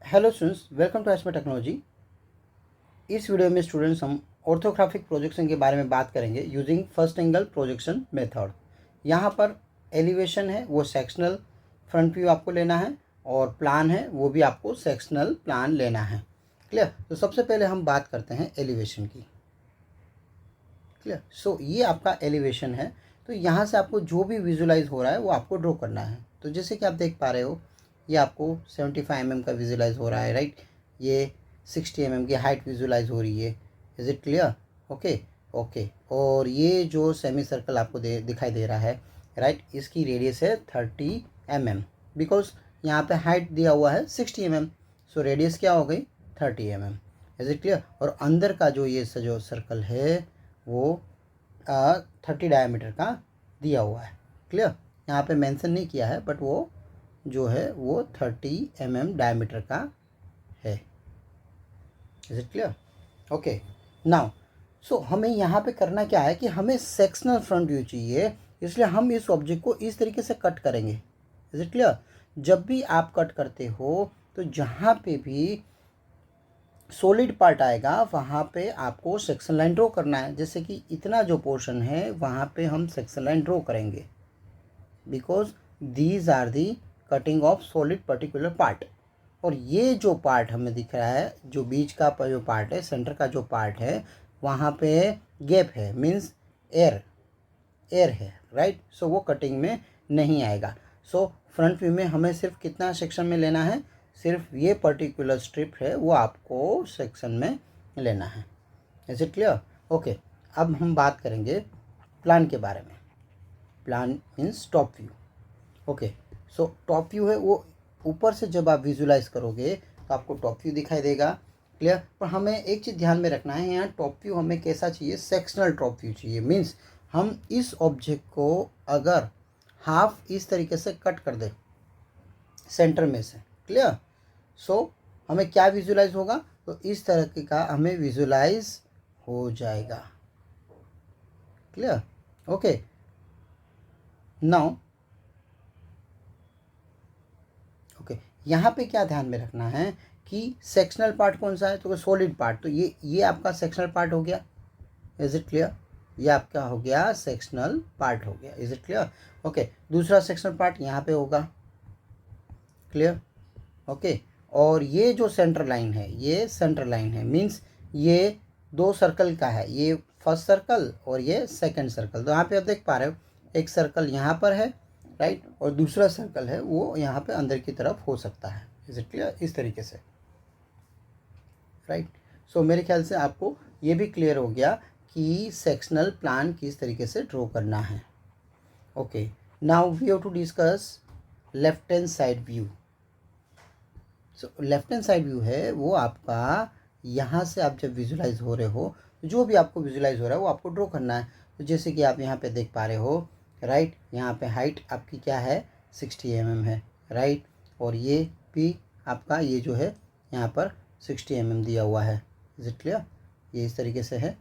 Hello students, welcome to एस्पे technology. इस video में स्टूडेंट्स हम ऑर्थोग्राफिक प्रोजेक्शन के बारे में बात करेंगे using first angle projection method. यहाँ पर एलिवेशन है वो सेक्शनल फ्रंट व्यू आपको लेना है और प्लान है वो भी आपको सेक्शनल प्लान लेना है। क्लियर। तो सबसे पहले हम बात करते हैं एलिवेशन की। क्लियर। सो ये आपका एलिवेशन है। तो यहाँ से आपको जो भी विजुलाइज हो रहा है वो आपको ड्रॉ करना है। तो जैसे कि आप देख पा रहे हो, ये आपको 75 mm का विजुलाइज हो रहा है, राइट। ये 60 mm की हाइट विजुलाइज हो रही है। Is it clear? Okay okay. और ये जो सेमी सर्कल आपको दिखाई दे रहा है, राइट, इसकी रेडियस है 30 mm। बिकॉज यहाँ पे हाइट दिया हुआ है 60 mm, सो रेडियस क्या हो गई 30 mm। Is it clear? और अंदर का जो ये जो सर्कल है वो 30 डायमीटर का दिया हुआ है। क्लियर। यहाँ पे मेंशन नहीं किया है बट वो जो है वो 30 mm डायमीटर का है। Is it clear? Okay. Now so हमें यहाँ पे करना क्या है कि हमें सेक्शनल फ्रंट व्यू चाहिए, इसलिए हम इस ऑब्जेक्ट को इस तरीके से कट करेंगे। Is it clear? जब भी आप कट करते हो तो जहाँ पे भी सॉलिड पार्ट आएगा वहाँ पे आपको सेक्शन लाइन ड्रॉ करना है। जैसे कि इतना जो पोर्शन है वहाँ पे हम सेक्शन लाइन ड्रॉ करेंगे, because these are the cutting of solid particular part. और ये जो पार्ट हमें दिख रहा है, जो बीच का जो पार्ट है, सेंटर का जो पार्ट है, वहाँ पे गैप है, मीन्स एयर है, राइट। सो वो कटिंग में नहीं आएगा। सो फ्रंट व्यू में हमें सिर्फ कितना सेक्शन में लेना है, सिर्फ ये पर्टिकुलर स्ट्रिप है वो आपको सेक्शन में लेना है। Is it clear? ओके। अब हम बात करेंगे प्लान के बारे में। Plan means top view. Okay. So top view है वो ऊपर से जब आप विजुलाइज करोगे तो आपको टॉप व्यू दिखाई देगा। क्लियर। पर हमें एक चीज़ ध्यान में रखना है, यहाँ टॉप व्यू हमें कैसा चाहिए, सेक्शनल टॉप व्यू चाहिए। मीन्स हम इस ऑब्जेक्ट को अगर हाफ इस तरीके से कट कर दें सेंटर में से, क्लियर, सो हमें क्या विजुलाइज होगा, तो इस तरह का हमें विजुलाइज हो जाएगा। क्लियर? ओके। नाउ ओके, यहाँ पे क्या ध्यान में रखना है कि सेक्शनल पार्ट कौन सा है, तो सॉलिड पार्ट। तो ये आपका सेक्शनल पार्ट हो गया। Is it clear? ये आपका हो गया सेक्शनल पार्ट हो गया। Is it clear? ओके। दूसरा सेक्शनल पार्ट यहाँ पे होगा। क्लियर? ओके। और ये जो सेंटर लाइन है, ये सेंटर लाइन है, मीन्स ये दो सर्कल का है, ये फर्स्ट सर्कल और ये सेकंड सर्कल। तो यहाँ पे आप देख पा रहे हो एक सर्कल यहाँ पर है, राइट, और दूसरा सर्कल है वो यहाँ पे अंदर की तरफ हो सकता है। Is it clear? इस तरीके से, राइट। सो मेरे ख्याल से आपको ये भी क्लियर हो गया कि सेक्शनल प्लान किस तरीके से ड्रॉ करना है। Okay. Now we have to discuss left hand side view. So left hand side view है वो आपका, यहाँ से आप जब विजुलाइज हो रहे हो, जो भी आपको विजुलाइज हो रहा है वो आपको ड्रॉ करना है। तो जैसे कि आप यहाँ पे देख पा रहे हो, राइट, यहाँ पे हाइट आपकी क्या है 60 mm है, राइट, और ये भी आपका ये जो है यहाँ पर 60 mm दिया हुआ है। Is it clear? ये इस तरीके से है,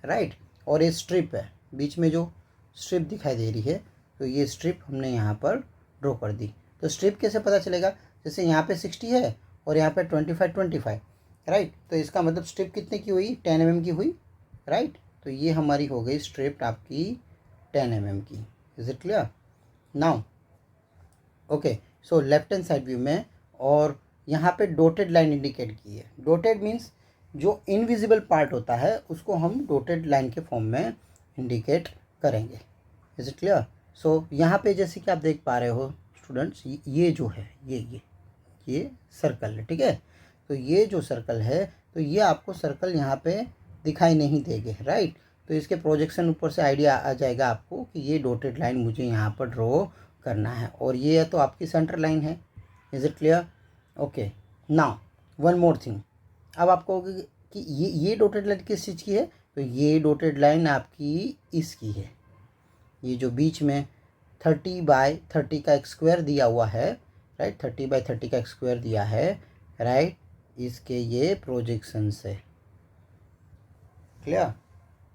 राइट। और ये स्ट्रिप है, बीच में जो स्ट्रिप दिखाई दे रही है, तो ये स्ट्रिप हमने यहाँ पर ड्रॉ कर दी। तो स्ट्रिप कैसे पता चलेगा, जैसे यहाँ पे 60 है और यहाँ पे 25, राइट, तो इसका मतलब स्ट्रिप कितने की हुई, 10 mm की हुई, राइट। तो ये हमारी हो गई स्ट्रिप आपकी 10 mm की। Is it clear? Now okay. So left hand side view में, और यहाँ पे डॉटेड लाइन इंडिकेट की है। डॉटेड मीन्स जो इनविजिबल पार्ट होता है उसको हम डॉटेड लाइन के फॉर्म में इंडिकेट करेंगे। Is it clear? सो यहाँ पे जैसे कि आप देख पा रहे हो स्टूडेंट्स, ये जो है ये सर्कल है, ठीक है। तो ये जो सर्कल है, तो ये आपको सर्कल यहाँ पे दिखाई नहीं देंगे, राइट। तो इसके प्रोजेक्शन ऊपर से आइडिया आ जाएगा आपको कि ये डॉटेड लाइन मुझे यहाँ पर ड्रॉ करना है, और ये तो आपकी सेंटर लाइन है। Is it clear? Okay. Now one more thing, अब आपको होगी कि ये डॉटेड लाइन किस चीज़ की है, तो ये डॉटेड लाइन आपकी इसकी है। ये जो बीच में 30/30 का एक स्क्वायर दिया हुआ है, राइट, 30/30 का एक स्क्वायर दिया है, राइट, इसके ये प्रोजेक्शन से। क्लियर?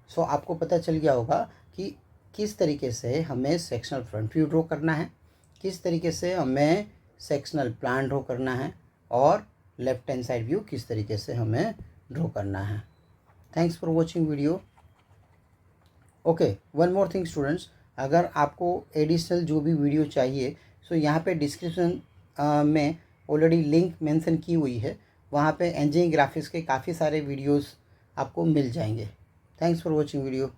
सो आपको पता चल गया होगा कि किस तरीके से हमें सेक्शनल फ्रंट व्यू ड्रॉ करना है, किस तरीके से हमें सेक्शनल प्लान ड्रॉ करना है, और लेफ्ट हैंड साइड व्यू किस तरीके से हमें ड्रॉ करना है। Thanks for watching video. Okay, one more thing students, अगर आपको एडिशनल जो भी वीडियो चाहिए सो यहाँ पे डिस्क्रिप्शन में ऑलरेडी लिंक मेंशन की हुई है, वहाँ पे इंजीनियरिंग ग्राफिक्स के काफ़ी सारे वीडियोस आपको मिल जाएंगे। Thanks for watching video.